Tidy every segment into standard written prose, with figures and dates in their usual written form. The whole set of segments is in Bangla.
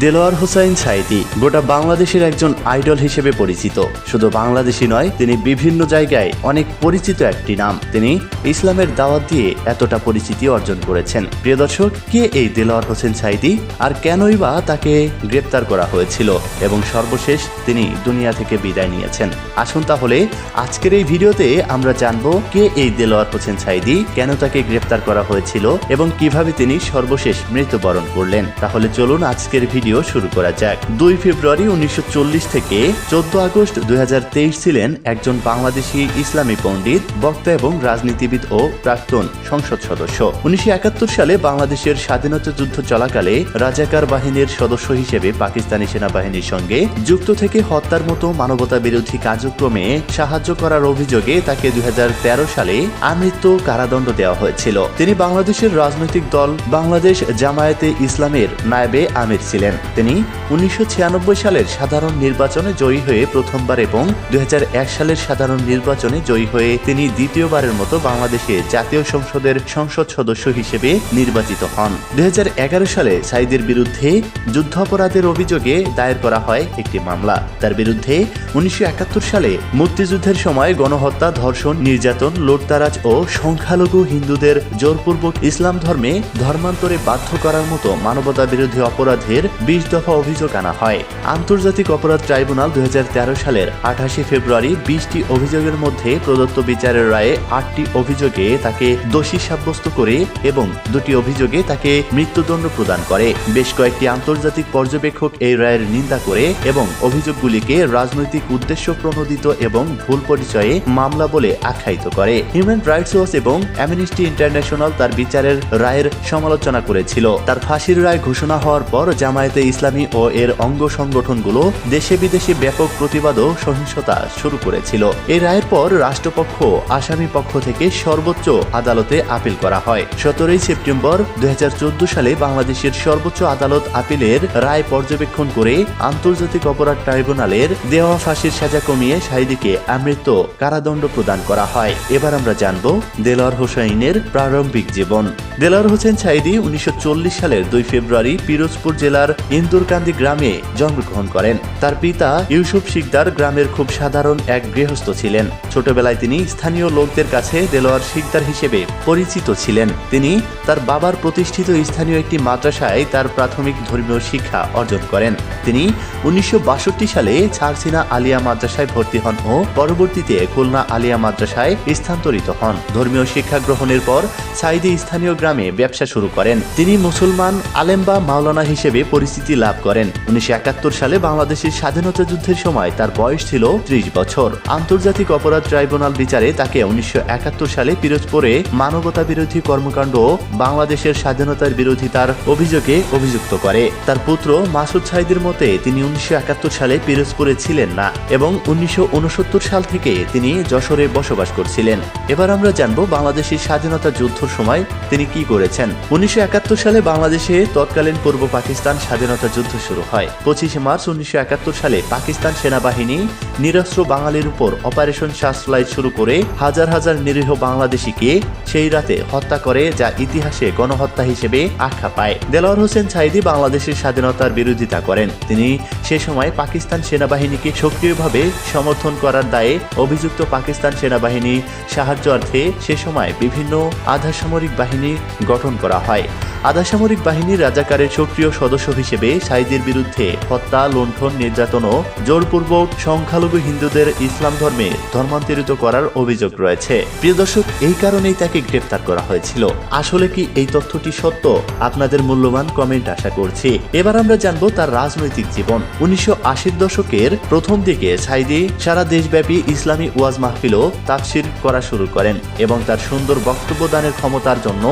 দেলোয়ার হোসাইন সাঈদী গোটা বাংলাদেশের একজন আইডল হিসেবে পরিচিত। শুধু বাংলাদেশি নয়, তিনি বিভিন্ন জায়গায় অনেক পরিচিত একটি নাম। তিনি ইসলামের দাওয়াত দিয়ে এতটা পরিচিতি অর্জন করেছেন। প্রিয় দর্শক, কে এই দেলোয়ার হোসেন সাঈদী আর কেনই বা তাকে গ্রেপ্তার করা হয়েছিল এবং সর্বশেষ তিনি দুনিয়া থেকে বিদায় নিয়েছেন? আসুন তাহলে আজকের এই ভিডিওতে আমরা জানবো কে এই দেলোয়ার হোসেন সাঈদী, কেন তাকে গ্রেপ্তার করা হয়েছিল এবং কিভাবে তিনি সর্বশেষ মৃত্যুবরণ করলেন। তাহলে চলুন আজকের ভিডিও শুরু করা যাক। 2 ফেব্রুয়ারি 1940 থেকে 14 আগস্ট 2023 ছিলেন একজন বাংলাদেশি ইসলামী পণ্ডিত, বক্তা এবং রাজনীতিবিদ ও প্রাক্তন সংসদ সদস্য। 1971 সালে বাংলাদেশের স্বাধীনতা যুদ্ধ চলাকালে রাজাকার বাহিনীর সদস্য হিসেবে পাকিস্তানি সেনাবাহিনীর সঙ্গে যুক্ত থেকে হত্যার মতো মানবতা বিরোধী কার্যক্রমে সাহায্য করার অভিযোগে তাকে 2013 সালে আমৃত্যু কারাদণ্ড দেওয়া হয়েছিল। তিনি বাংলাদেশের রাজনৈতিক দল বাংলাদেশ জামায়াতে ইসলামের নায়েবে আমির ছিলেন। তিনি 1996 সালের সাধারণ নির্বাচনে জয়ী হয়ে প্রথমবার এবং 2001 সালের সাধারণ নির্বাচনে জয়ী হয়ে তিনি দ্বিতীয়বারের মতো বাংলাদেশে জাতীয় সংসদের সংসদ সদস্য হিসেবে নির্বাচিত হন। 2011 সালে সাঈদীর বিরুদ্ধে যুদ্ধাপরাধের অভিযোগে দায়ের করা হয় একটি মামলা। তার বিরুদ্ধে 1971 সালে মুক্তিযুদ্ধের সময় গণহত্যা, ধর্ষণ, নির্যাতন, লুটতারাজ ও সংখ্যালঘু হিন্দুদের জোরপূর্বক ইসলাম ধর্মে ধর্মান্তরে বাধ্য করার মতো মানবতা বিরোধী অপরাধের 20 দফা অভিযোগ আনা হয়। আন্তর্জাতিক অপরাধ ট্রাইব্যুনাল 2013 সালের 28 ফেব্রুয়ারি 20টি অভিযোগের মধ্যে প্রদত্ত বিচারের রায়ে 8টি অভিযোগে তাকে দোষী সাব্যস্ত করে এবং 2টি অভিযোগে তাকে মৃত্যুদণ্ড প্রদান করে। বেশ কয়েকটি আন্তর্জাতিক পর্যবেক্ষক এই রায়ের নিন্দা করে এবং অভিযোগগুলিকে রাজনৈতিক উদ্দেশ্য প্রণোদিত এবং ভুল পরিচয়ে মামলা বলে আখ্যায়িত করে। হিউম্যান রাইটস ওয়াচ এবং অ্যামনেস্টি ইন্টারন্যাশনাল তার বিচারের রায়ের সমালোচনা করেছিল। তার ফাঁসির রায় ঘোষণা হওয়ার পর জামায়াতে ইসলামী ও এর অঙ্গ সংগঠনগুলো দেশে বিদেশে ব্যাপক প্রতিবাদ ও সহিংসতা শুরু করেছিল। এই রায়ের পর রাষ্ট্রপক্ষ আসামি পক্ষ থেকে সর্বোচ্চ আদালতে আপিল করা হয়। 17 সেপ্টেম্বর 2014 সালে বাংলাদেশের সর্বোচ্চ আদালত আপিলের রায় পর্যবেক্ষণ করে আন্তর্জাতিক অপরাধ ট্রাইব্যুনালের দেওয়া ফাঁসির সাজা কমিয়ে সাঈদীকে আমৃত্যু কারাদণ্ড প্রদান করা হয়। এবার আমরা জানব দেলোয়ার হোসাইনের প্রারম্ভিক জীবন। দেলোয়ার হোসেন সাঈদী 1940 সালের 2 ফেব্রুয়ারি পিরোজপুর জেলার ইন্দুরকান্দি গ্রামে জন্মগ্রহণ করেন। তার পিতা ইউসুফ শিকদার গ্রামের খুব সাধারণ এক গৃহস্থ ছিলেন। ছোটবেলায় তিনি স্থানীয় লোকদের কাছে দেলোয়ার শিকদার হিসেবে পরিচিত ছিলেন। তিনি তার বাবার প্রতিষ্ঠিত স্থানীয় একটি মাদ্রাসায় তার প্রাথমিক ধর্মীয় শিক্ষা অর্জন করেন। তিনি 1962 সালে ছারছিনা আলিয়া মাদ্রাসায় ভর্তি হন ও পরবর্তীতে খুলনা আলিয়া মাদ্রাসায় স্থানান্তরিত হন। ধর্মীয় শিক্ষা গ্রহণের পর সাঈদী স্থানীয় গ্রামে ব্যবসা শুরু করেন। তিনি মুসলমান আলেম বা মাওলানা হিসেবে পরিচিতি লাভ করেন। 1971 সালে বাংলাদেশের স্বাধীনতা যুদ্ধের সময় তার বয়স ছিল 30 বছর। আন্তর্জাতিক অপরাধ ট্রাইব্যুনাল বিচারে তাকে 1971 সালে পিরোজপুরে মানবতা বিরোধী কর্মকাণ্ড ও বাংলাদেশের স্বাধীনতার বিরোধিতার অভিযোগে অভিযুক্ত করে। তার পুত্র মাসুদ সাঈদীর মতে তিনি 1971 সালে পিরোজপুরে ছিলেন না এবং 1969 সাল থেকে তিনি যশোরে বসবাস করছিলেন। এবার আমরা জানব বাংলাদেশের স্বাধীনতা যুদ্ধের সময় তিনি কি করেছেন। 1971 সালে বাংলাদেশে তৎকালীন পূর্ব পাকিস্তান স্বাধীনতা যুদ্ধ শুরু হয়। 25 মার্চ 1971 সালে পাকিস্তান সেনাবাহিনী নিরস্ত্র বাঙালির উপর অপারেশন সার্চলাইট শুরু করে হাজার হাজার নিরীহ বাংলাদেশিকে সেই রাতে হত্যা করে, যা ইতিহাসে গণহত্যা হিসেবে আখ্যা পায়। দেলোয়ার হোসেন সাঈদী বাংলাদেশের স্বাধীনতার বিরোধিতা করেন। তিনি সে সময় পাকিস্তান সেনাবাহিনীকে সক্রিয়ভাবে সমর্থন করার দায়ে অভিযুক্ত। পাকিস্তান সেনাবাহিনী সাহায্যার্থে সে সময় বিভিন্ন আধাসামরিক বাহিনী গঠন করা হয়। আধাসামরিক বাহিনীর রাজাকারের সক্রিয় সদস্য হিসেবে সাঈদীর বিরুদ্ধে হত্যা, লুণ্ঠন, নির্যাতন ও জোরপূর্বক সংখ্যালঘু হিন্দুদের ইসলাম ধর্মে ধর্মান্তরিত করার অভিযোগ রয়েছে। প্রিয় দর্শক, এই কারণেই তাকে গ্রেপ্তার করা হয়েছিল। আসলে কি এই তথ্যটি সত্য? আপনাদের মূল্যবান কমেন্ট আশা করছি। এবার আমরা জানবো তার রাজনৈতিক জীবন। 1980 দশকের প্রথম দিকে সাঈদী সারা দেশব্যাপী ইসলামী ওয়াজ মাহফিল ও তাফসির করা শুরু করেন এবং তার সুন্দর বক্তব্য দানের ক্ষমতার জন্য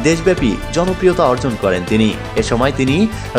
দেশব্যাপী জনপ্রিয়তা অর্জন করেন তিনি। এ সময় তিনি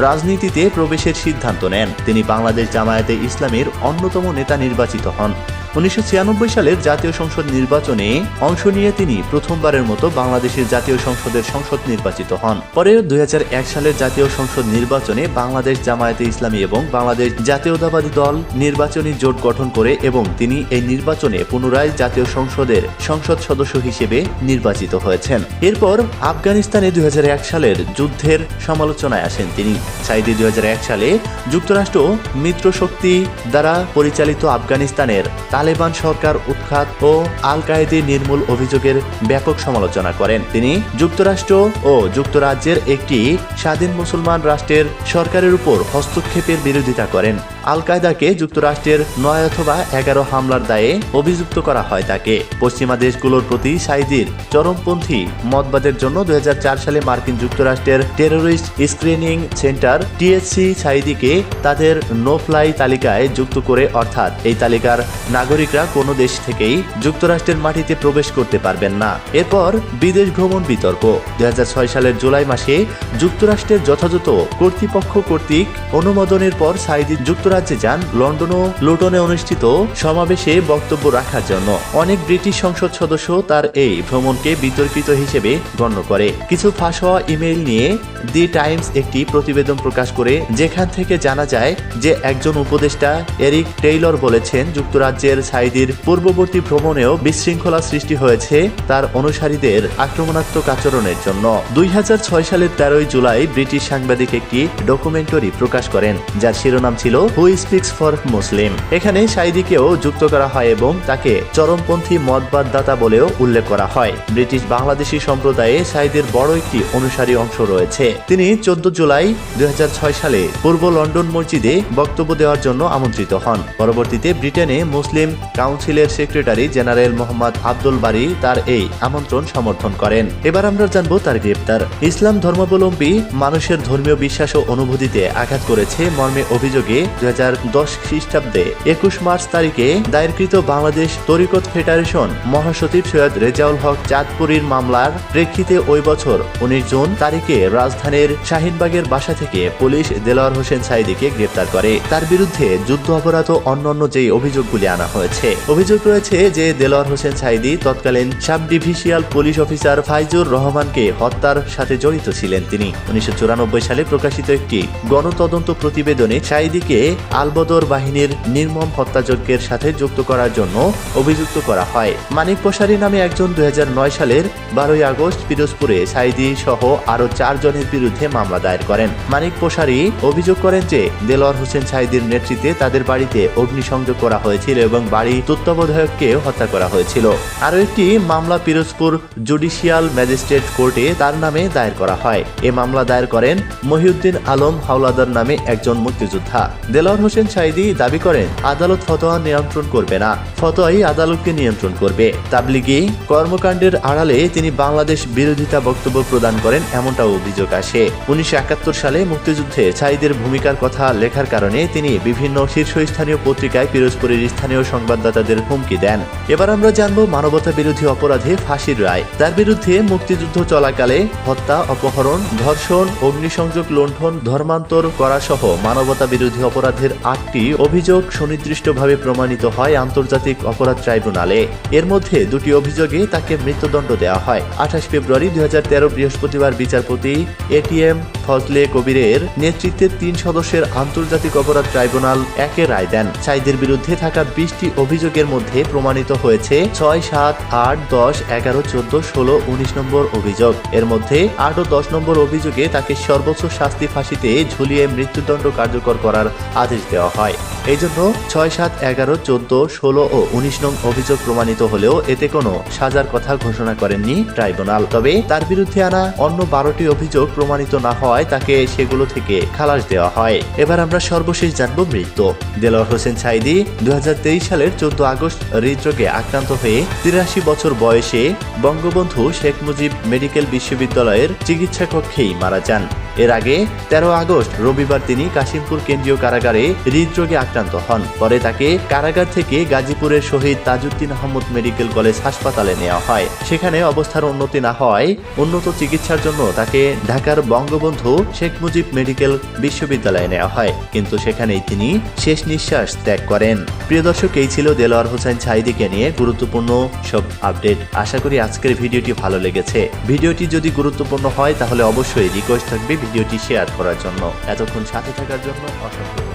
রাজনীতিতে প্রবেশের সিদ্ধান্ত নেন। তিনি বাংলাদেশ জামায়াতে ইসলামের অন্যতম নেতা নির্বাচিত হন। 1996 সালের জাতীয় সংসদ নির্বাচনে অংশ নিয়ে তিনি প্রথমবারের মতো বাংলাদেশের জাতীয় সংসদের সংসদ নির্বাচিত হন। পরে 2001 সালের জাতীয় সংসদ নির্বাচনে বাংলাদেশ জামায়াতে ইসলামী এবং বাংলাদেশ জাতীয়তাবাদী দল নির্বাচনী জোট গঠন করে এবং তিনি এই নির্বাচনে পুনরায় জাতীয় সংসদের সংসদ সদস্য হিসেবে নির্বাচিত হয়েছেন। এরপর আফগানিস্তানে 2001 সালের যুদ্ধের সমালোচনায় আসেন তিনি। সাইদি 2001 সালে যুক্তরাষ্ট্র মিত্র শক্তি দ্বারা পরিচালিত আফগানিস্তানের তালেবান সরকার উৎখাত ও আল কায়েদা নির্মূল অভিযোগের ব্যাপক সমালোচনা করেন। তিনি যুক্তরাষ্ট্র ও যুক্তরাজ্যের একটি স্বাধীন মুসলমান রাষ্ট্রের সরকারের উপর হস্তক্ষেপের বিরোধিতা করেন। আল কায়েদাকে যুক্তরাষ্ট্রের 9 অথবা 11 হামলার দায়ে অভিযুক্ত করা হয় তাকে। পশ্চিমা দেশগুলোর প্রতি সাইদির চরমপন্থী মতবাদের জন্য 2004 সালে মার্কিন যুক্তরাষ্ট্রের টেরোরিস্ট স্ক্রিনিং সেন্টার টিএসসি সাইদিকে তাদের নো ফ্লাই তালিকায় যুক্ত করে, অর্থাৎ এই তালিকার নাগরিকরা কোনো দেশ থেকেই যুক্তরাষ্ট্রের মাটিতে প্রবেশ করতে পারবেন না। এরপর বিদেশ ভ্রমণ বিতর্ক। 2006 সালের জুলাই মাসে যুক্তরাষ্ট্রের যথাযথ কর্তৃপক্ষ কর্তৃক অনুমোদনের পর সাইদি যুক্তরাজ্যে যান লন্ডন ও লুটনে অনুষ্ঠিত সমাবেশে বক্তব্য রাখার জন্য। অনেক ব্রিটিশ সংসদ সদস্য তার এই ভ্রমণকে বিতর্কিত হিসেবে গণ্য করে। কিছু ফাঁস হওয়া ইমেইল নিয়ে দি টাইমস একটি প্রতিবেদন প্রকাশ করে, যেখান থেকে জানা যায় যে একজন উপদেষ্টা এরিক টেইলর বলেছেন যুক্তরাজ্যের সাইদির পূর্ববর্তী ভ্রমণেও বিশৃঙ্খলা সৃষ্টি হয়েছে তার অনুসারীদের আক্রমণাত্মক আচরণের জন্য। 2006 সালের 13 জুলাই ব্রিটিশ সাংবাদিক একটি ডকুমেন্টারি প্রকাশ করেন যার শিরোনাম ছিল হু স্পিক্স ফর মুসলিম। এখানে সাইদিকেও যুক্ত করা হয় এবং তাকে চরমপন্থী মতবাদদাতা বলেও উল্লেখ করা হয়। ব্রিটিশ বাংলাদেশি সম্প্রদায়ে সাইদের বড় একটি অনুসারী অংশ রয়েছে। তিনি 14 জুলাই 2006 সালে পূর্ব লন্ডন মসজিদে বক্তব্য দেওয়ার জন্য আমন্ত্রিত হন। পরবর্তীতে ব্রিটেনে মুসলিম কাউন্সিলের সেক্রেটারি জেনারেল মোহাম্মদ আব্দুল বারী তার এই আমন্ত্রণ সমর্থন করেন। এবার আমরা জানবো তার গ্রেপ্তার। ইসলাম ধর্মাবলম্বী মানুষের ধর্মীয় বিশ্বাস ও অনুভূতিতে আঘাত করেছে মর্মে অভিযোগে 2010 খ্রিস্টাব্দে 21 মার্চ তারিখে দায়েরকৃত বাংলাদেশ তরিকত ফেডারেশন মহাসচিব সৈয়দ রেজাউল হক চাঁদপুরীর মামলার প্রেক্ষিতে ওই বছর 19 জুন তারিখে রাজধানীর শাহিনবাগের বাসা থেকে পুলিশ দেলোয়ার হোসেন সাইদিকে গ্রেপ্তার করে। তার বিরুদ্ধে যুদ্ধ অপরাধ ও অন্যান্য যেই অভিযোগগুলি আনা হয়েছে। অভিযোগ রয়েছে যে দেলোয়ার হোসেন সাইদি তৎকালীন সাব ডিভিশিয়াল পুলিশ অফিসার ফাইজুর রহমানকে হত্যার সাথে জড়িত ছিলেন। তিনি 1994 সালে প্রকাশিত একটি গণতদন্ত প্রতিবেদনে সাইদিকে আলবদর বাহিনীর নির্মম হত্যাযজ্ঞের সাথে যুক্ত করার জন্য অভিযুক্ত করা হয়। মানিক পশারি নামে একজন 2009 সালের 12 আগস্ট পিরোজপুরে সাইদি সহ আরো 4 জনের বিরুদ্ধে মামলা দায়ের করেন। মানিক পশারি অভিযোগ করেন যে দেলোয়ার হোসেন সাইদির নেতৃত্বে তাদের বাড়িতে অগ্নিসংযোগ করা হয়েছিল এবং বাড়ি তত্ত্বাবধায়ককে হত্যা করা হয়েছিল। আরো একটি মামলা পিরোজপুর জুডিশিয়াল ম্যাজিস্ট্রেট কোর্টে তার নামে দায়ের করা হয়। এ মামলা দায়ের করেন মহিউদ্দিন আলম হাওলাদার নামে একজন মুক্তিযোদ্ধা। দেলোয়ার হোসেন সাইদি দাবি করেন আদালত ফতোয়া নিয়ন্ত্রণ করবে না, ফতোয়াই আদালতকে নিয়ন্ত্রণ করবে। তাবলিগি কর্মকাণ্ডের আড়ালে তিনি বাংলাদেশ বিরোধিতা বক্তব্য প্রদান করেন এমনটাও অভিযোগ আসে। 1971 সালে মুক্তিযুদ্ধে সাইদের ভূমিকার কথা লেখার কারণে তিনি বিভিন্ন শীর্ষস্থানীয় পত্রিকায় পিরোজপুরের স্থানীয় সংবাদদাতাদের হুমকি দেন। এবার আমরা জানবো মানবতা বিরোধী অপরাধে ফাঁসির রায়। তার বিরুদ্ধে মুক্তিযুদ্ধ চলাকালে হত্যা, অপহরণ, ধর্ষণ, অগ্নিসংযোগ, লুণ্ঠন, ধর্মান্তর করা সহ মানবতা বিরোধী অপরাধের 8টি অভিযোগ সুনির্দিষ্টভাবে প্রমাণিত হয় আন্তর্জাতিক অপরাধ ট্রাইব্যুনালে। এর মধ্যে 2টি অভিযোগে তাকে মৃত্যুদণ্ড দেওয়া হয়। 28 ফেব্রুয়ারি 2013 বৃহস্পতিবার বিচারপতি এটিএম ফজলে কবিরের নেতৃত্বে 3 সদস্যের আন্তর্জাতিক অপরাধ ট্রাইব্যুনাল 1 রায় দেন। সাইদের বিরুদ্ধে থাকা 20টি অভিযোগের মধ্যে প্রমাণিত হয়েছে 6, 7, 8, 10, 11, 14, 16, 19 নম্বর অভিযোগ। এর মধ্যে 8 ও 10 নম্বর অভিযোগে তাকে সর্বোচ্চ শাস্তি ফাঁসিতে ঝুলিয়ে মৃত্যুদণ্ড কার্যকর করার আদেশ দেওয়া হয়। এই জন্য 6, 7, 11, 14, 16 ও 19 নং অভিযোগ প্রমাণিত হলেও এতে কোনো সাজার কথা ঘোষণা করেননি ট্রাইব্যুনাল। তবে তার বিরুদ্ধে আনা অন্য 12টি অভিযোগ প্রমাণিত না হওয়ায় তাকে সেগুলো থেকে খালাস দেওয়া হয়। এবার আমরা সর্বশেষ জানব মৃত্যু। দেলোয়ার হোসেন সাইদি 2023 সালের 14 আগস্ট হৃদরোগে আক্রান্ত হয়ে 83 বছর বয়সে বঙ্গবন্ধু শেখ মুজিব মেডিকেল বিশ্ববিদ্যালয়ের চিকিৎসা কক্ষেই মারা যান। এর আগে 13 আগস্ট রবিবার তিনি কাশিমপুর কেন্দ্রীয় কারাগার পর্যায়ে হৃদরোগে আক্রান্ত হন। পরে তাকে কারাগার থেকে গাজীপুরের শহীদ তাজউদ্দিন আহমদ মেডিকেল কলেজ হাসপাতালে নেওয়া হয়। সেখানে অবস্থার উন্নতি না হওয়ায় উন্নত চিকিৎসার জন্য তাকে ঢাকার বঙ্গবন্ধু শেখ মুজিব মেডিকেল বিশ্ববিদ্যালয়ে নেওয়া হয়, কিন্তু সেখানেই তিনি শেষ নিঃশ্বাস ত্যাগ করেন। প্রিয় দর্শক, এই ছিল দেলোয়ার হোসাইন সাঈদীকে নিয়ে গুরুত্বপূর্ণ সব আপডেট। আশা করি আজকের ভিডিওটি ভালো লেগেছে। ভিডিওটি যদি গুরুত্বপূর্ণ হয় তাহলে অবশ্যই রিকোয়েস্ট থাকবে ভিডিওটি শেয়ার করার জন্য। এতক্ষণ সাথে থাকার জন্য অসংখ্য